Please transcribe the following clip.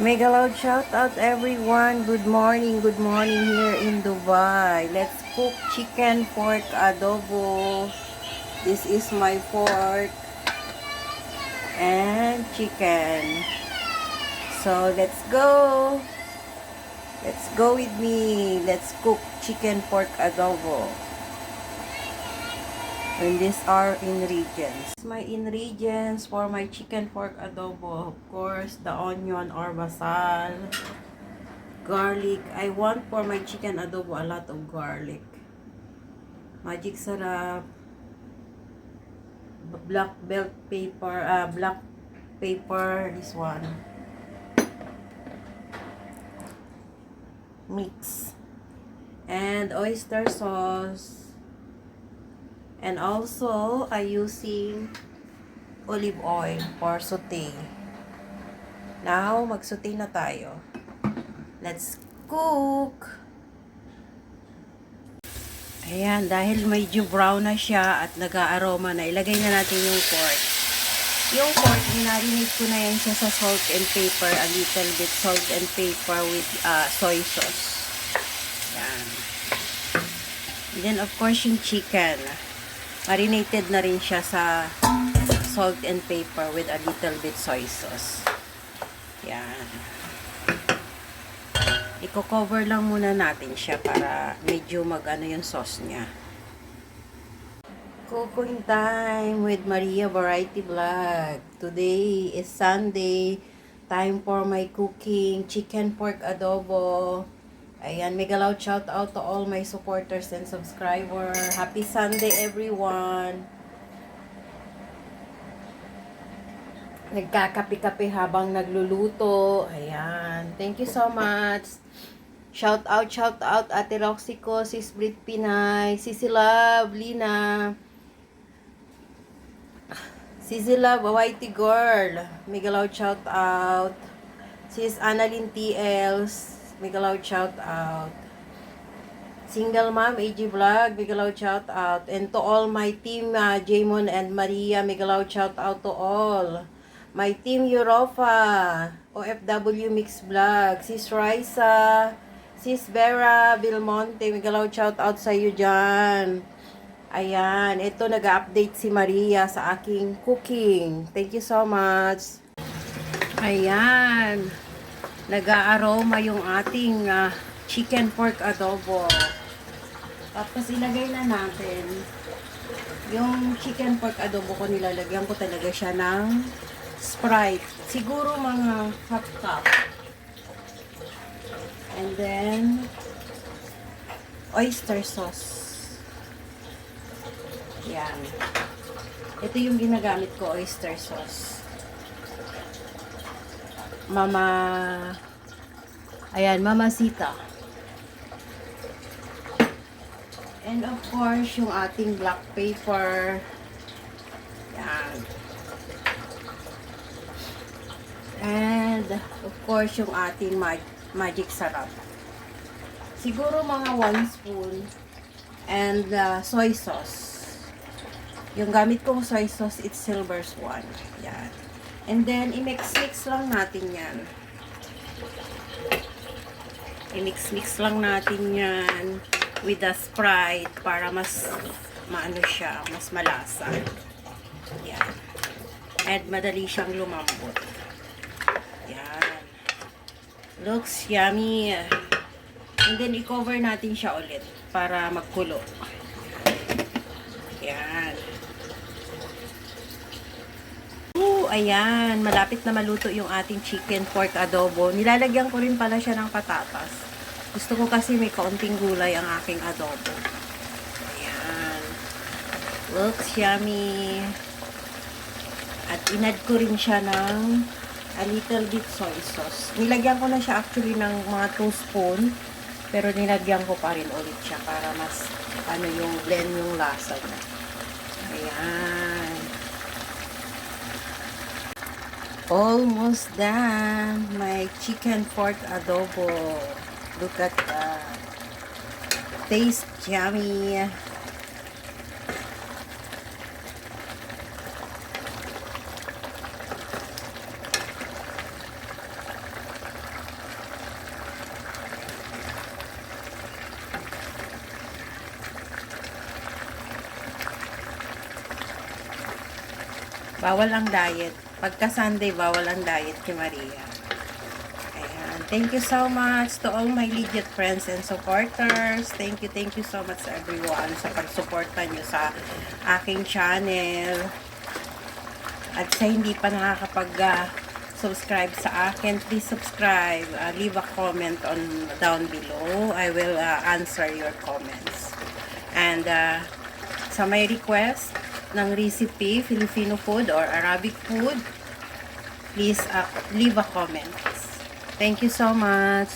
Mega loud shout out everyone. Good morning here in Dubai. Let's cook chicken pork adobo. This is my pork and chicken. So let's go. Let's go with me. Let's cook chicken pork adobo. And these are ingredients. My ingredients for my chicken pork adobo, of course, the onion or basal, garlic. I want for my chicken adobo a lot of garlic. Magic sarap, black belt pepper, black pepper, this one. Mix. And oyster sauce. And also, I using olive oil for saute. Now, mag-saute na tayo. Let's cook! Ayan, dahil medyo brown na siya at nag-aaroma na, ilagay na natin yung pork. Yung pork, minarinate ko na yan siya sa salt and pepper, a little bit salt and pepper with soy sauce. Ayan. And then, of course, yung chicken. Marinated na rin siya sa salt and pepper with a little bit soy sauce. Yan. Iko-cover lang muna natin siya para medyo mag-ano yung sauce niya. Cooking time with Maria Variety Vlog. Today is Sunday. Time for my cooking chicken pork adobo. Ayan, mega loud shout out to all my supporters and subscribers. Happy Sunday, everyone. Nagkakape-kape habang nagluluto. Ayan, thank you so much. Shout out, Ate Roxy ko, Sis Brit Pinay, Sisi Love, Lina, Sisi Love, Whitey Girl. Mega loud shout out. Sis Annalyn TLs. Mega loud shout out. Single Mom AG Vlog, mega loud shout out. And to all my team, Jamon and Maria, mega loud shout out to all. My team Europa, OFW Mix Vlog, Sis Raisa, Sis Vera Vilmonte, mega loud shout out sa iyo dyan. Ayan, ito nag-update si Maria sa aking cooking. Thank you so much. Ayan. Nag-aaroma yung ating chicken pork adobo. Tapos ilagay na natin yung chicken pork adobo ko, nilalagyan ko talaga siya ng Sprite. Siguro mga half cup. And then oyster sauce. Yan. Ito yung ginagamit ko, oyster sauce. Mamacita. And of course, yung ating black pepper. Yan. And of course, yung ating magic sarap. Siguro mga 1 spoon. And soy sauce. Yung gamit kong soy sauce, it's Silver Swan. Yan. And then, i-mix-mix lang natin yan. I-mix-mix lang natin yan with the Sprite para mas maano siya, mas malasa. Yan. And madali siyang lumambot. Yan. Looks yummy. And then, i-cover natin siya ulit para magkulo. Yan. Ayan, malapit na maluto yung ating chicken pork adobo. Nilalagyan ko rin pala siya ng patatas. Gusto ko kasi may kaunting gulay ang aking adobo. Ayan. Looks yummy. At inad ko rin siya ng a little bit soy sauce. Nilagyan ko na siya actually ng mga 2 spoon. Pero nilagyan ko pa rin ulit siya para mas yung blend yung lasa niya. Ayan. Almost done. My chicken pork adobo. Look at that. Tastes yummy. Bawal ang diet. Pagka Sunday, bawal ang diet kay Maria. Ayan. Thank you so much to all my legit friends and supporters. Thank you so much sa everyone sa pagsuporta nyo sa aking channel. At sa hindi pa nakakapag-subscribe sa akin, please subscribe. Leave a comment on down below. I will answer your comments. And sa may request ng recipe, Filipino food or Arabic food, please leave a comment. Thank you so much.